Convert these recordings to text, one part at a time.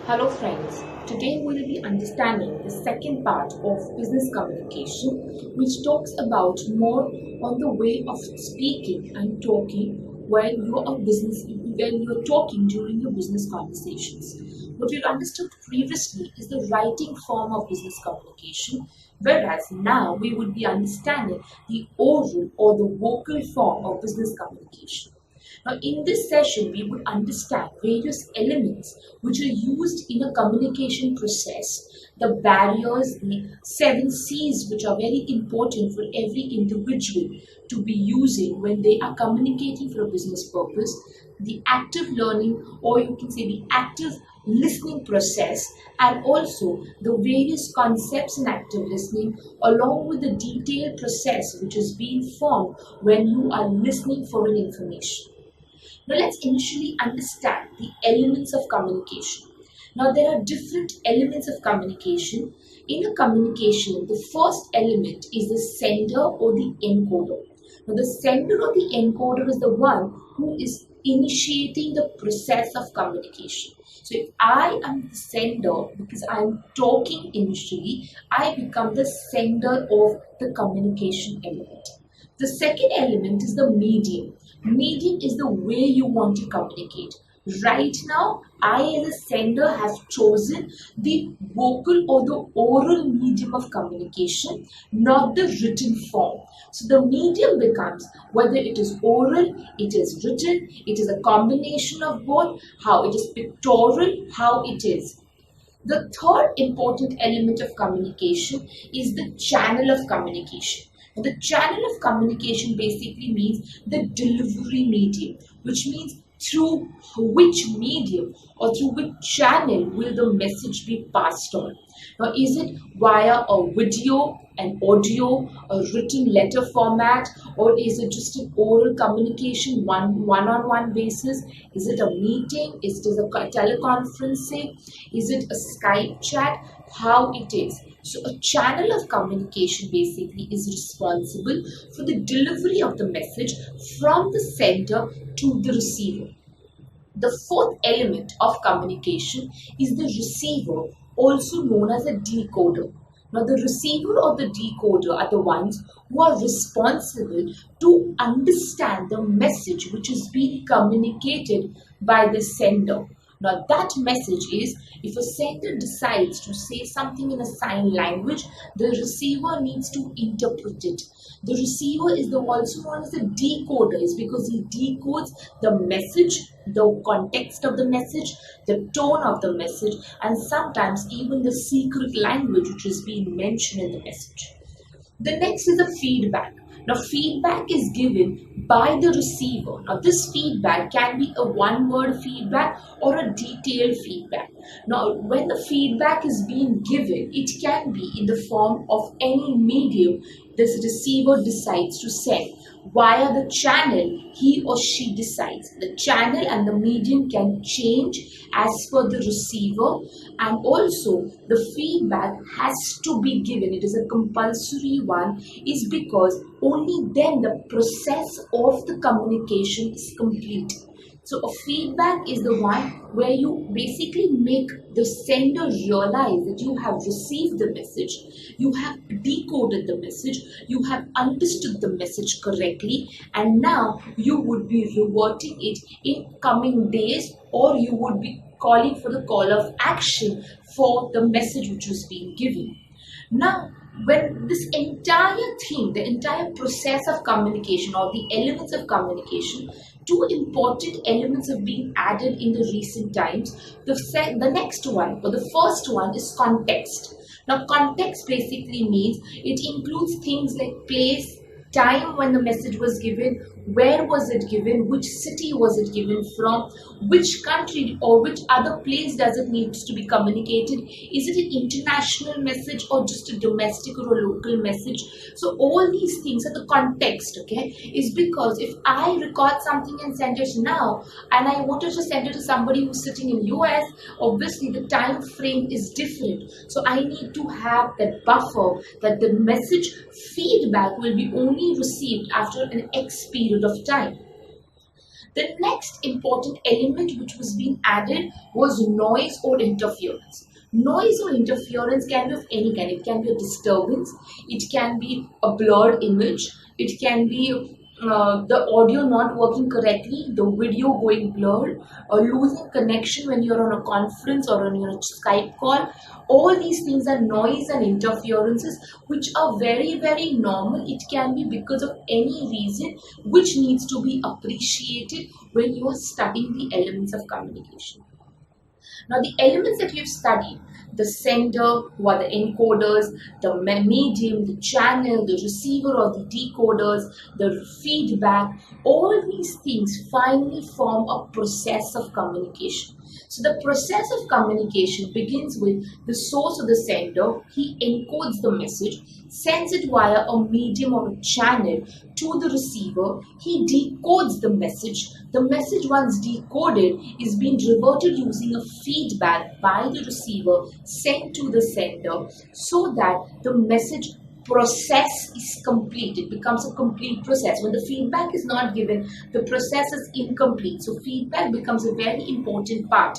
Hello friends, today we will be understanding the second part of business communication, which talks about more on the way of speaking and talking when you're talking during your business conversations. What we've understood previously is the writing form of business communication, whereas now we would be understanding the oral or the vocal form of business communication. Now, in this session, we would understand various elements which are used in a communication process, the barriers, the 7 C's, which are very important for every individual to be using when they are communicating for a business purpose, the active learning, or you can say the active listening process, and also the various concepts in active listening, along with the detailed process which is being formed when you are listening for an information. Now let's initially understand the elements of communication. Now there are different elements of communication. In a communication, the first element is the sender or the encoder. Now the sender or the encoder is the one who is initiating the process of communication. So if I am the sender, because I am talking initially, I become the sender of the communication element. The second element is the medium. Medium is the way you want to communicate. Right now, I as a sender have chosen the vocal or the oral medium of communication, not the written form. So the medium becomes whether it is oral, it is written, it is a combination of both, how it is pictorial, how it is. The third important element of communication is the channel of communication. The channel of communication basically means the delivery medium, which means through which medium or through which channel will the message be passed on. Now, is it via a video, an audio, a written letter format, or is it just an oral communication, one-on-one basis? Is it a meeting? Is it a teleconferencing? Is it a Skype chat? How it is. So a channel of communication basically is responsible for the delivery of the message from the sender to the receiver. The fourth element of communication is the receiver, also known as a decoder. Now the receiver or the decoder are the ones who are responsible to understand the message which is being communicated by the sender. Now that message is, if a sender decides to say something in a sign language, the receiver needs to interpret it. The receiver is also known as the decoder, is because he decodes the message, the context of the message, the tone of the message, and sometimes even the secret language which is being mentioned in the message. The next is the feedback. Now, feedback is given by the receiver. Now, this feedback can be a one-word feedback or a detailed feedback. Now, when the feedback is being given, it can be in the form of any medium this receiver decides to send. Via the channel he or she decides. The channel and the medium can change as per the receiver, and also the feedback has to be given. It is a compulsory one, is because only then the process of the communication is complete. So a feedback is the one where you basically make the sender realize that you have received the message, you have decoded the message, you have understood the message correctly, and now you would be reverting it in coming days, or you would be calling for the call of action for the message which was being given. Now, when this entire thing, the entire process of communication or the elements of communication, two important elements have been added in the recent times. The next one, or the first one, is context. Now, context basically means it includes things like place, time when the message was given, where was it given, which city was it given from, which country or which other place does it need to be communicated, is it an international message or just a domestic or a local message. So all these things are the context, okay, is because if I record something and send it now and I wanted to send it to somebody who's sitting in US, obviously the time frame is different. So I need to have that buffer that the message feedback will be only received after an X period of time. The next important element which was being added was noise or interference. Noise or interference can be of any kind. It can be a disturbance, it can be a blurred image, it can be the audio not working correctly, the video going blurred, or losing connection when you're on a conference or on your Skype call. All these things are noise and interferences which are very, very normal. It can be because of any reason which needs to be appreciated when you are studying the elements of communication. Now, the elements that you've studied, the sender, who are the encoders, the medium, the channel, the receiver or the decoders, the feedback, all these things finally form a process of communication. So the process of communication begins with the source or the sender. He encodes the message, sends it via a medium or a channel to the receiver. He decodes the message. The message, once decoded, is being reverted using a feedback by the receiver sent to the sender, so that the message process is complete. It becomes a complete process. When the feedback is not given, the process is incomplete. So feedback becomes a very important part.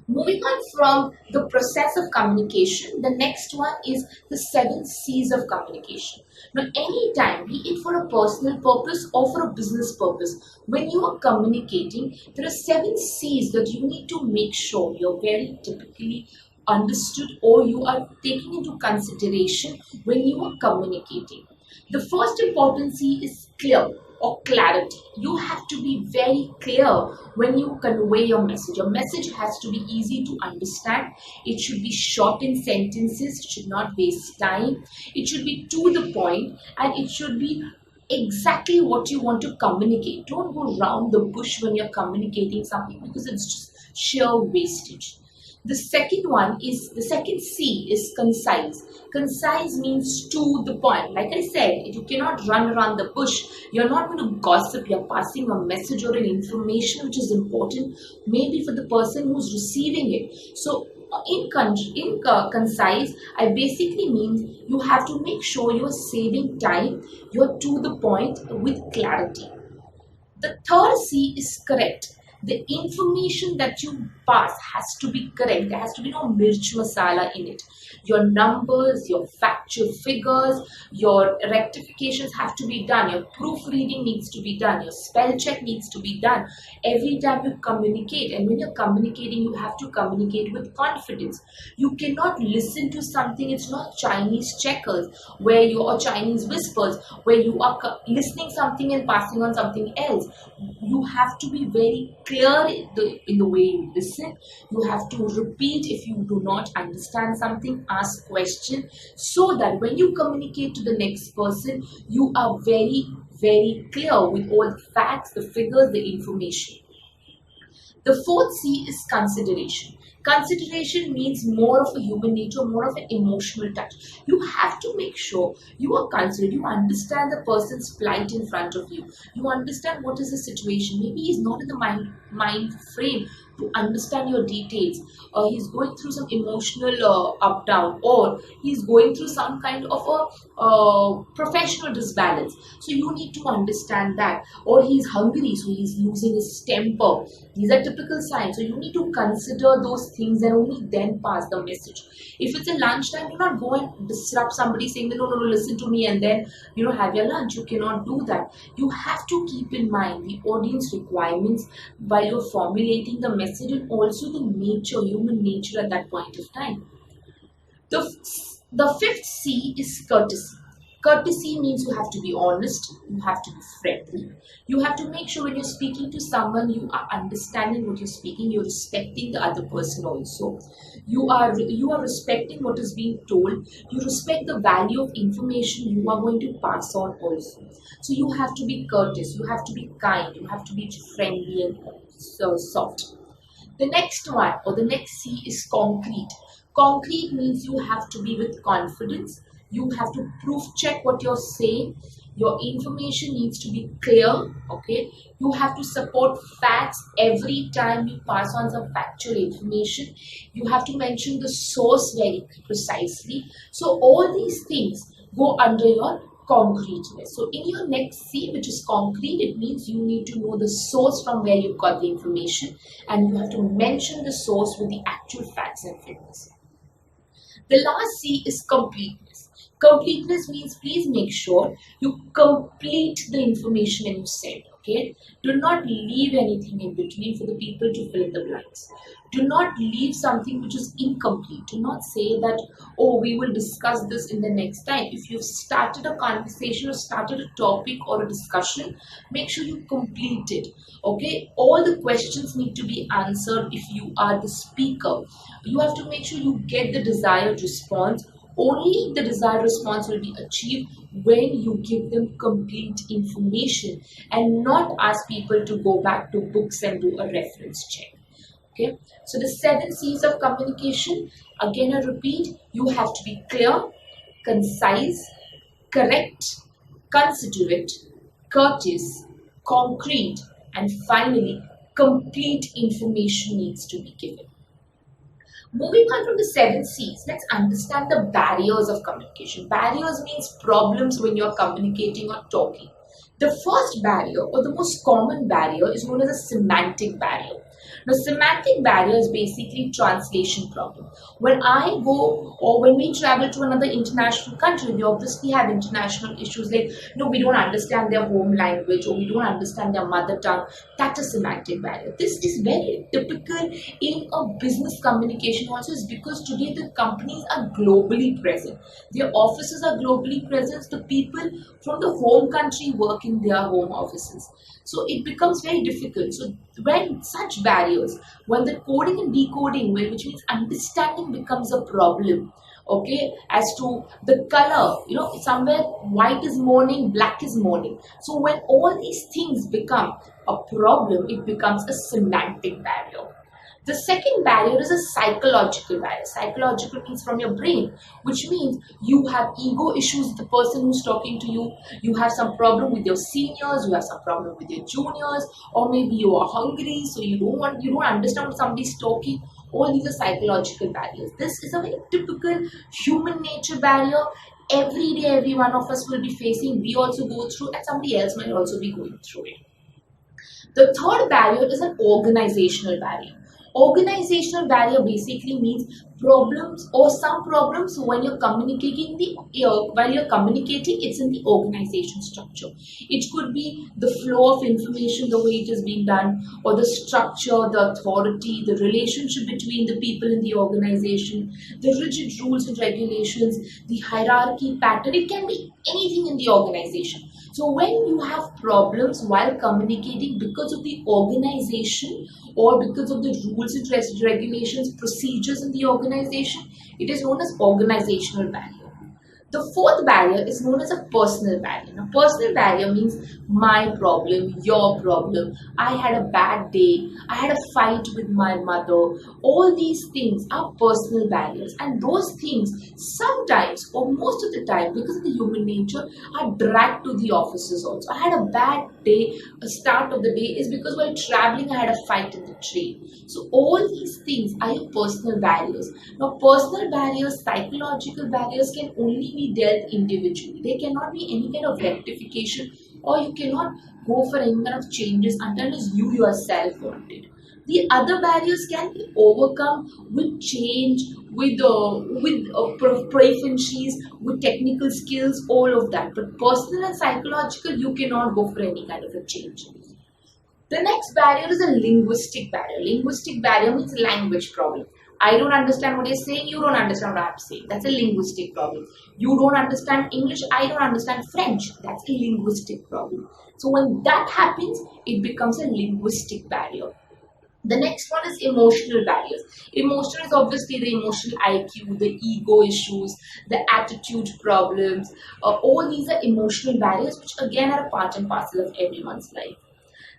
Moving on from the process of communication, the next one is the 7 C's of communication. Now, anytime, be it for a personal purpose or for a business purpose, when you are communicating, there are 7 C's that you need to make sure you're very typically understood or you are taking into consideration when you are communicating. The first important C is clear or clarity. You have to be very clear when you convey your message. Your message has to be easy to understand. It should be short in sentences. It should not waste time. It should be to the point, and it should be exactly what you want to communicate. Don't go round the bush when you're communicating something, because it's just sheer wastage. The second C is concise. Concise means to the point. Like I said, you cannot run around the bush. You're not going to gossip. You're passing a message or an information which is important, maybe for the person who's receiving it. So in concise, I basically mean you have to make sure you're saving time. You're to the point with clarity. The third C is correct. The information that you pass has to be correct. There has to be no mirch masala in it. Your numbers, your factual figures, your rectifications have to be done. Your proofreading needs to be done. Your spell check needs to be done every time you communicate. And when you're communicating, you have to communicate with confidence. You cannot listen to something. It's not Chinese checkers or Chinese whispers where you are listening something and passing on something else. You have to be very clear in the way you listen. You have to repeat if you do not understand something. Ask question, so that when you communicate to the next person, you are very, very clear with all the facts, the figures, the information. The fourth C is consideration. Consideration means more of a human nature, more of an emotional touch. You have to make sure you are considerate. You understand the person's plight in front of you. You understand what is the situation. Maybe he's not in the mind frame to understand your details. He's going through some emotional up down, or he's going through some kind of a professional disbalance. So you need to understand that. Or he's hungry, so he's losing his temper. These are typical signs. So you need to consider those things and only then pass the message. If it's a lunchtime, do not go and disrupt somebody saying, no, listen to me, and then, have your lunch. You cannot do that. You have to keep in mind the audience requirements while you're formulating the message, and also the nature, human nature at that point of time. The fifth C is courtesy. Courtesy means you have to be honest, you have to be friendly. You have to make sure when you're speaking to someone, you are understanding what you're speaking, you're respecting the other person also. You are respecting what is being told. You respect the value of information you are going to pass on also. So you have to be courteous, you have to be kind, you have to be friendly and soft. The next one, or the next C, is concrete. Concrete means you have to be with confidence. You have to proof check what you're saying. Your information needs to be clear, okay? You have to support facts every time you pass on some factual information. You have to mention the source very precisely. So all these things go under your concreteness. So in your next C, which is concrete, it means you need to know the source from where you got the information, and you have to mention the source with the actual facts and figures. The last C is completeness. Completeness means please make sure you complete the information you said. Okay? Do not leave anything in between for the people to fill in the blanks. Do not leave something which is incomplete. Do not say that, oh, we will discuss this in the next time. If you've started a conversation or started a topic or a discussion, make sure you complete it. Okay? All the questions need to be answered if you are the speaker. You have to make sure you get the desired response. Only the desired response will be achieved when you give them complete information and not ask people to go back to books and do a reference check. Okay, so the 7 C's of communication, again I repeat, you have to be clear, concise, correct, considerate, courteous, concrete, and finally, complete information needs to be given. Moving on from the 7 C's, let's understand the barriers of communication. Barriers means problems when you're communicating or talking. The first barrier or the most common barrier is known as a semantic barrier. Now, semantic barrier is basically translation problem. When I go or when we travel to another international country, we obviously have international issues like, no, we don't understand their home language or we don't understand their mother tongue. That's a semantic barrier. This is very typical in a business communication also, is because today the companies are globally present. Their offices are globally present. The people from the home country work in their home offices. So it becomes very difficult. So when such barriers, when the coding and decoding, which means understanding, becomes a problem, okay, as to the color, somewhere white is morning, black is morning. So when all these things become a problem, it becomes a semantic barrier. The second barrier is a psychological barrier. Psychological means from your brain, which means you have ego issues with the person who's talking to you. You have some problem with your seniors. You have some problem with your juniors, or maybe you are hungry, so you don't understand when somebody's talking. All these are psychological barriers. This is a very typical human nature barrier. Every day, every one of us will be facing. We also go through, and somebody else might also be going through it. The third barrier is an organizational barrier. Organizational barrier basically means problems or some problems when you're communicating while you're communicating, it's in the organization structure. It could be the flow of information, the way it is being done, or the structure, the authority, the relationship between the people in the organization, the rigid rules and regulations, the hierarchy pattern. It can be anything in the organization. So when you have problems while communicating because of the organization or because of the rules and regulations, procedures in the organization, it is known as organizational barrier. The fourth barrier is known as a personal barrier. Now, personal barrier means my problem, your problem. I had a bad day. I had a fight with my mother. All these things are personal barriers. And those things sometimes or most of the time, because of the human nature, are dragged to the offices also. I had a bad day. A start of the day is because while traveling, I had a fight in the train. So all these things are your personal barriers. Now, personal barriers, psychological barriers can only be dealt individually. There cannot be any kind of rectification, or you cannot go for any kind of changes unless you yourself want it. The other barriers can be overcome with change, with proficiencies, with technical skills, all of that. But personal and psychological, you cannot go for any kind of a change. The next barrier is a linguistic barrier. Linguistic barrier means language problem. I don't understand what you're saying, you don't understand what I'm saying. That's a linguistic problem. You don't understand English, I don't understand French. That's a linguistic problem. So when that happens, it becomes a linguistic barrier. The next one is emotional barriers. Emotional is obviously the emotional IQ, the ego issues, the attitude problems. All these are emotional barriers, which again are a part and parcel of everyone's life.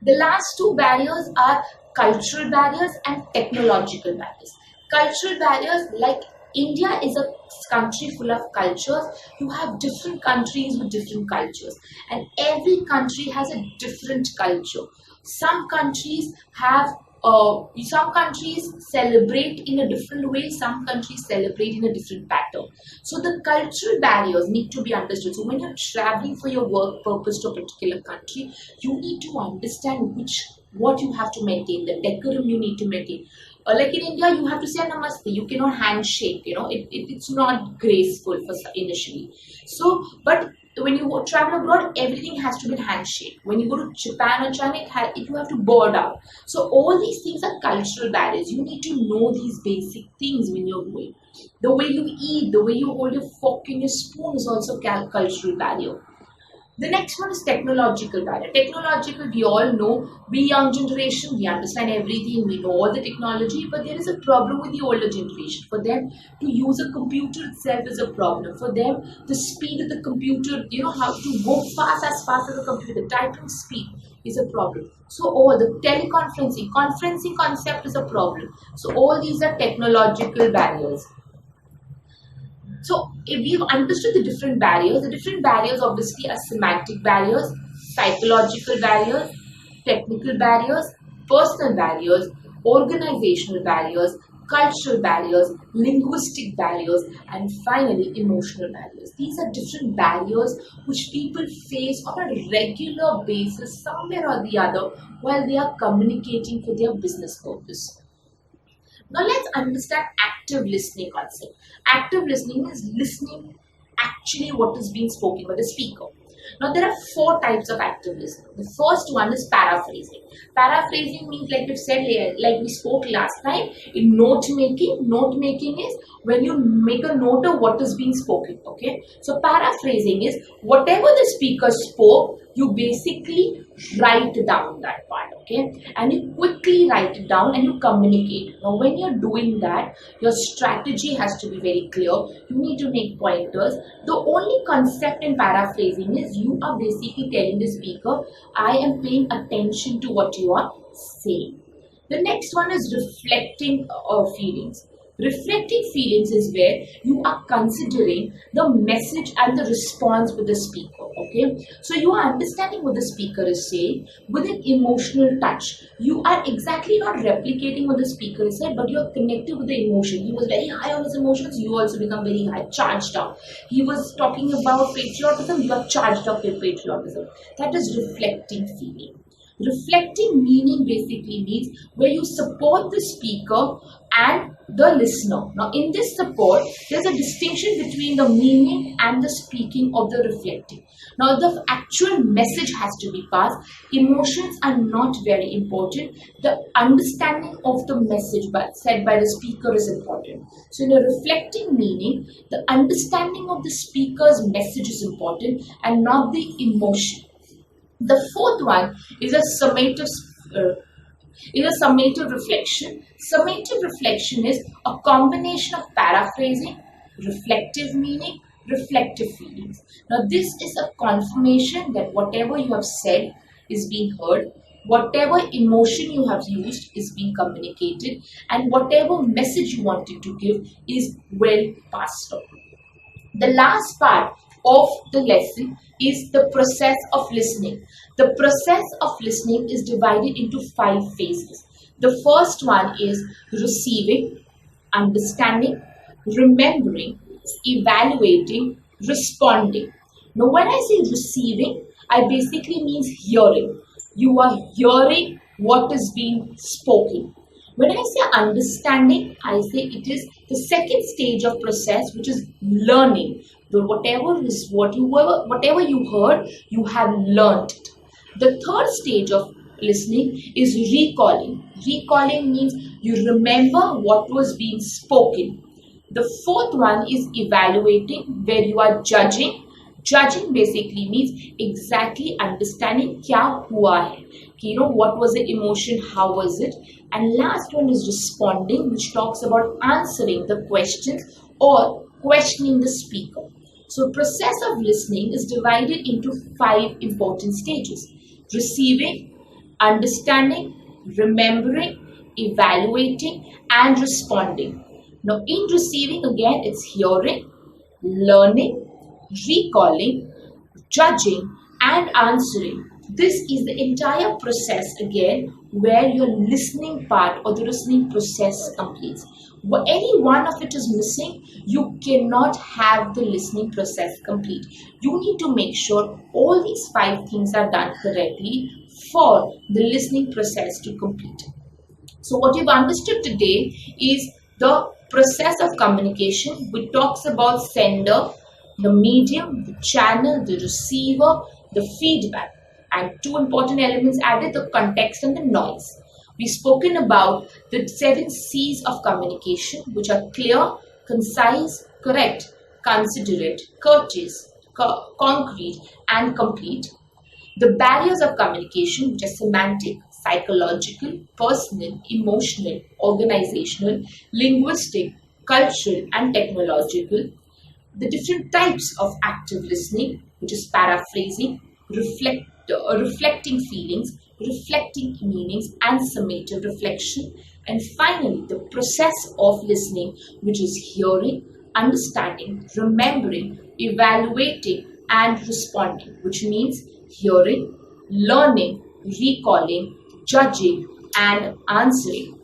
The last two barriers are cultural barriers and technological barriers. Cultural barriers, like India is a country full of cultures. You have different countries with different cultures, and every country has a different culture. Some countries have some countries celebrate in a different way, some countries celebrate in a different pattern. So the cultural barriers need to be understood. So when you're traveling for your work purpose to a particular country, you need to understand what you have to maintain, the decorum you need to maintain. Like in India, you have to say namaste. You cannot handshake. It's not graceful for initially. So, but when you travel abroad, everything has to be handshake. When you go to Japan or China, you have to bow down. So all these things are cultural barriers. You need to know these basic things when you're going. The way you eat, the way you hold your fork and your spoon is also cultural barrier. The next one is technological barrier. Technological, we all know, we young generation, we understand everything, we know all the technology, but there is a problem with the older generation. For them to use a computer itself is a problem. For them, the speed of the computer, how to go fast as a computer, the typing speed is a problem. So all the conferencing concept is a problem. So all these are technological barriers. So if we've understood the different barriers obviously are semantic barriers, psychological barriers, technical barriers, personal barriers, organizational barriers, cultural barriers, linguistic barriers, and finally emotional barriers. These are different barriers which people face on a regular basis somewhere or the other while they are communicating for their business purpose. Now let's understand active listening concept. Active listening is listening actually what is being spoken by the speaker. Now there are 4 types of active listening. The first one is paraphrasing. Paraphrasing means, like we said, like we spoke last time, in note making. Note making is when you make a note of what is being spoken. Okay. So paraphrasing is whatever the speaker spoke, you basically write down that part. Okay, and you quickly write it down and you communicate. Now when you're doing that, your strategy has to be very clear. You need to make pointers. The only concept in paraphrasing is you are basically telling the speaker, I am paying attention to what you are saying. The next one is reflecting feelings. Reflecting feelings is where you are considering the message and the response with the speaker. Okay, so you are understanding what the speaker is saying with an emotional touch. You are exactly not replicating what the speaker is said, but you are connected with the emotion. He was very high on his emotions, you also become very high, charged up. He was talking about patriotism, you are charged up with patriotism. That is reflecting feeling. Reflecting meaning basically means where you support the speaker and the listener. Now in this support, there's a distinction between the meaning and the speaking of the reflecting. Now the actual message has to be passed. Emotions are not very important. The understanding of the message said by the speaker is important. So in a reflecting meaning, the understanding of the speaker's message is important and not the emotion. The fourth one is a summative reflection. Summative reflection is a combination of paraphrasing, reflective meaning, reflective feelings. Now this is a confirmation that whatever you have said is being heard, whatever emotion you have used is being communicated, and whatever message you wanted to give is well passed on. The last part of the lesson is the process of listening. The process of listening is divided into 5 phases. The first one is receiving, understanding, remembering, evaluating, responding. Now when I say receiving, I basically means hearing. You are hearing what is being spoken. When I say understanding, I say it is the second stage of process, which is learning. Whatever you heard, you have learnt it. The third stage of listening is recalling. Recalling means you remember what was being spoken. The fourth one is evaluating, where you are judging. Judging basically means exactly understanding kya hua hai. What was the emotion, how was it? And last one is responding, which talks about answering the questions or questioning the speaker. So process of listening is divided into 5 important stages: receiving, understanding, remembering, evaluating, and responding. Now in receiving, again, it's hearing, learning, recalling, judging, and answering. This is the entire process again where your listening part or the listening process completes. Where any one of it is missing, you cannot have the listening process complete. You need to make sure all these 5 things are done correctly for the listening process to complete. So what you've understood today is the process of communication, which talks about sender, the medium, the channel, the receiver, the feedback, and 2 important elements added, the context and the noise. We've spoken about the 7 C's of communication, which are clear, concise, correct, considerate, courteous, concrete, and complete. The barriers of communication, which are semantic, psychological, personal, emotional, organizational, linguistic, cultural, and technological. The different types of active listening, which is paraphrasing, reflecting feelings, reflecting meanings, and summative reflection. And finally, the process of listening, which is hearing, understanding, remembering, evaluating, and responding, which means hearing, learning, recalling, judging, and answering.